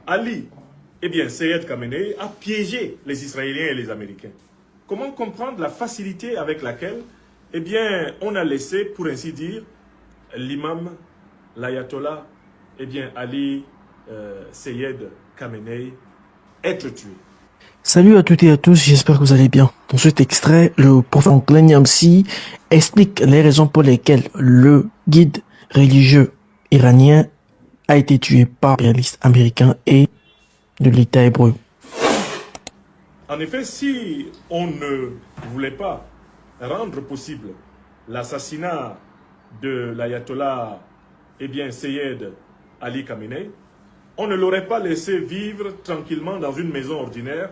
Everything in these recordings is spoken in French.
Ali, eh bien, Seyed Khamenei a piégé les Israéliens et les Américains. Comment comprendre la facilité avec laquelle, eh bien, on a laissé, pour ainsi dire, l'imam, l'ayatollah, eh bien, Ali Seyed Khamenei être tué. Salut à toutes et à tous, j'espère que vous allez bien. Dans cet extrait, le prophète Franklin Niamsi explique les raisons pour lesquelles le guide religieux iranien a été tué par l'impérialiste américain et de l'État hébreu. En effet, si on ne voulait pas rendre possible l'assassinat de l'ayatollah, eh bien, Seyed Ali Khamenei, on ne l'aurait pas laissé vivre tranquillement dans une maison ordinaire,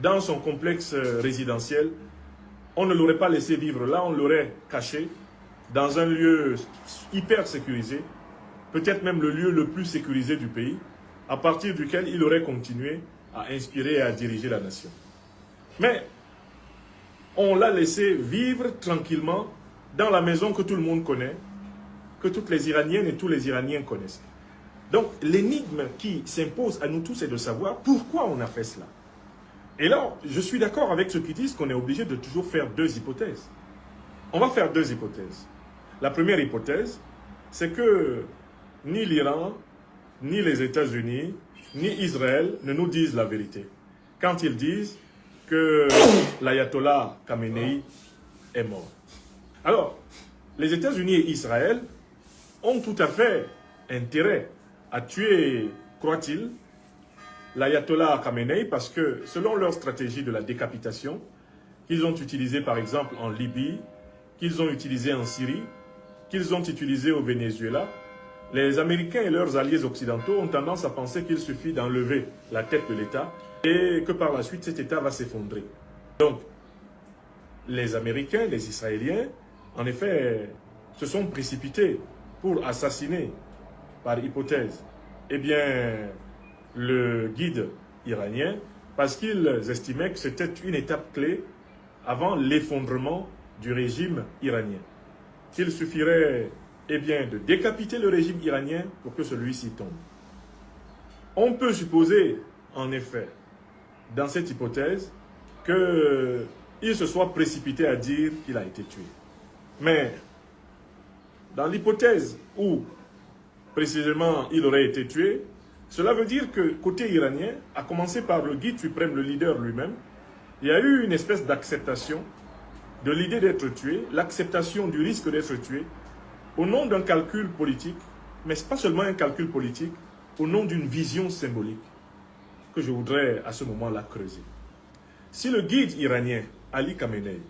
dans son complexe résidentiel. On ne l'aurait pas laissé vivre là, on l'aurait caché dans un lieu hyper sécurisé, peut-être même le lieu le plus sécurisé du pays, à partir duquel il aurait continué à inspirer et à diriger la nation. Mais on l'a laissé vivre tranquillement dans la maison que tout le monde connaît, que toutes les Iraniennes et tous les Iraniens connaissent. Donc l'énigme qui s'impose à nous tous est de savoir pourquoi on a fait cela. Et là, je suis d'accord avec ceux qui disent qu'on est obligé de toujours faire deux hypothèses. On va faire deux hypothèses. La première hypothèse, c'est que ni l'Iran, ni les États-Unis, ni Israël ne nous disent la vérité. Quand ils disent que l'ayatollah Khamenei est mort. Alors, les États-Unis et Israël ont tout à fait intérêt à tuer, croit-il, l'ayatollah Khamenei parce que, selon leur stratégie de la décapitation, qu'ils ont utilisée par exemple en Libye, qu'ils ont utilisée en Syrie, qu'ils ont utilisée au Venezuela, les Américains et leurs alliés occidentaux ont tendance à penser qu'il suffit d'enlever la tête de l'État et que par la suite cet État va s'effondrer. Donc, les Américains, les Israéliens, en effet, se sont précipités pour assassiner, par hypothèse, eh bien, le guide iranien, parce qu'ils estimaient que c'était une étape clé avant l'effondrement du régime iranien. Qu'il suffirait, eh bien, de décapiter le régime iranien pour que celui-ci tombe. On peut supposer, en effet, dans cette hypothèse, qu'il se soit précipité à dire qu'il a été tué. Mais, dans l'hypothèse où, précisément, il aurait été tué, cela veut dire que, côté iranien, à commencer par le guide suprême, le leader lui-même, il y a eu une espèce d'acceptation de l'idée d'être tué, l'acceptation du risque d'être tué, au nom d'un calcul politique, mais ce n'est pas seulement un calcul politique, au nom d'une vision symbolique que je voudrais à ce moment-là creuser. Si le guide iranien, Ali Khamenei,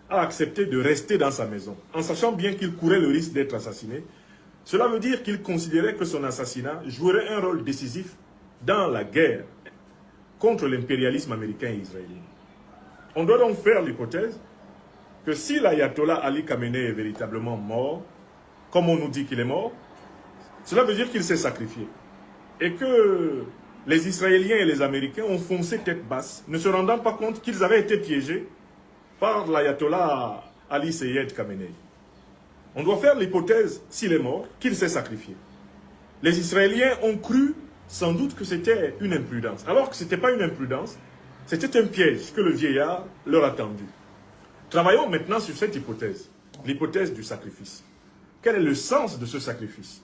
a accepté de rester dans sa maison, en sachant bien qu'il courait le risque d'être assassiné, cela veut dire qu'il considérait que son assassinat jouerait un rôle décisif dans la guerre contre l'impérialisme américain et israélien. On doit donc faire l'hypothèse que si l'ayatollah Ali Khamenei est véritablement mort, comme on nous dit qu'il est mort, cela veut dire qu'il s'est sacrifié. Et que les Israéliens et les Américains ont foncé tête basse, ne se rendant pas compte qu'ils avaient été piégés par l'ayatollah Ali Seyed Khamenei. On doit faire l'hypothèse, s'il est mort, qu'il s'est sacrifié. Les Israéliens ont cru sans doute que c'était une imprudence. Alors que ce n'était pas une imprudence, c'était un piège que le vieillard leur a tendu. Travaillons maintenant sur cette hypothèse, l'hypothèse du sacrifice. Quel est le sens de ce sacrifice?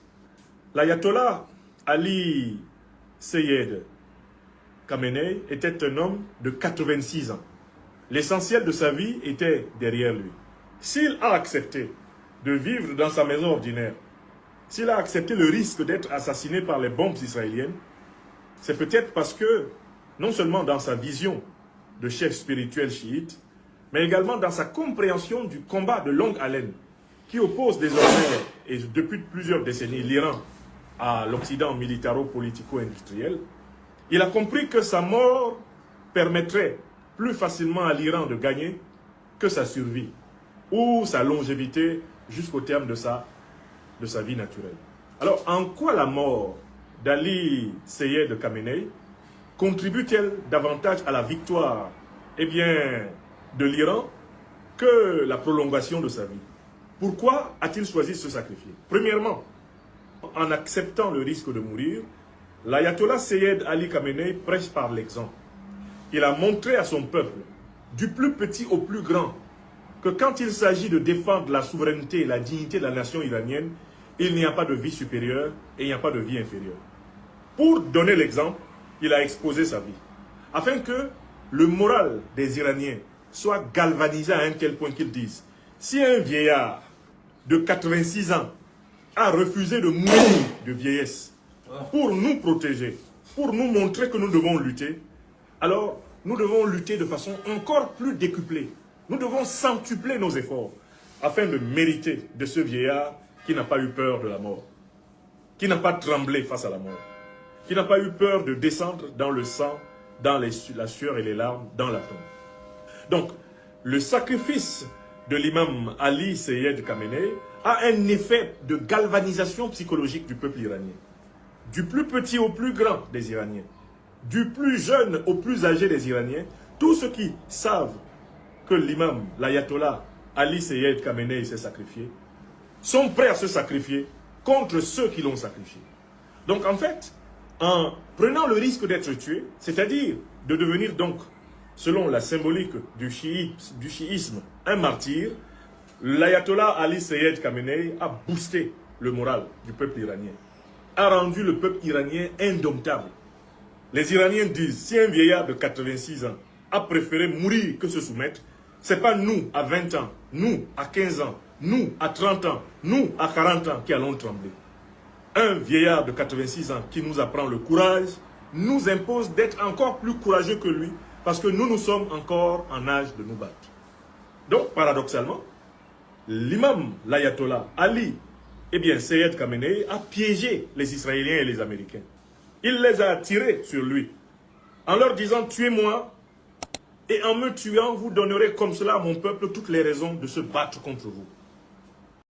L'ayatollah Ali Seyed Khamenei était un homme de 86 ans. L'essentiel de sa vie était derrière lui. S'il a accepté de vivre dans sa maison ordinaire, s'il a accepté le risque d'être assassiné par les bombes israéliennes, c'est peut-être parce que, non seulement dans sa vision de chef spirituel chiite, mais également dans sa compréhension du combat de longue haleine qui oppose désormais, et depuis plusieurs décennies, l'Iran à l'Occident militaro-politico-industriel, il a compris que sa mort permettrait plus facilement à l'Iran de gagner que sa survie ou sa longévité jusqu'au terme de sa vie naturelle. Alors, en quoi la mort d'Ali Seyed Khamenei contribue-t-elle davantage à la victoire, eh bien, de l'Iran que la prolongation de sa vie? Pourquoi a-t-il choisi de se sacrifier? Premièrement, en acceptant le risque de mourir, l'ayatollah Seyed Ali Khamenei prêche par l'exemple. Il a montré à son peuple, du plus petit au plus grand, que quand il s'agit de défendre la souveraineté et la dignité de la nation iranienne, il n'y a pas de vie supérieure et il n'y a pas de vie inférieure. Pour donner l'exemple, il a exposé sa vie, afin que le moral des Iraniens soit galvanisé à un tel point qu'ils disent, si un vieillard de 86 ans a refusé de mourir de vieillesse pour nous protéger, pour nous montrer que nous devons lutter, alors nous devons lutter de façon encore plus décuplée. Nous devons centupler nos efforts afin de mériter de ce vieillard qui n'a pas eu peur de la mort, qui n'a pas tremblé face à la mort, qui n'a pas eu peur de descendre dans le sang, dans la sueur et les larmes, dans la tombe. Donc, le sacrifice de l'imam Ali Seyed Khamenei a un effet de galvanisation psychologique du peuple iranien. Du plus petit au plus grand des Iraniens, du plus jeune au plus âgé des Iraniens, tous ceux qui savent que l'imam, l'ayatollah Ali Seyed Khamenei s'est sacrifié, sont prêts à se sacrifier contre ceux qui l'ont sacrifié. Donc en fait, en prenant le risque d'être tué, c'est-à-dire de devenir donc, selon la symbolique du chiisme, un martyr, l'ayatollah Ali Seyed Khamenei a boosté le moral du peuple iranien, a rendu le peuple iranien indomptable. Les Iraniens disent, si un vieillard de 86 ans a préféré mourir que se soumettre, ce n'est pas nous à 20 ans, nous à 15 ans, nous à 30 ans, nous à 40 ans qui allons trembler. Un vieillard de 86 ans qui nous apprend le courage nous impose d'être encore plus courageux que lui parce que nous sommes encore en âge de nous battre. Donc, paradoxalement, l'imam, l'ayatollah Ali, Seyed Khamenei a piégé les Israéliens et les Américains. Il les a attirés sur lui en leur disant « Tuez-moi et en me tuant, vous donnerez comme cela à mon peuple toutes les raisons de se battre contre vous. »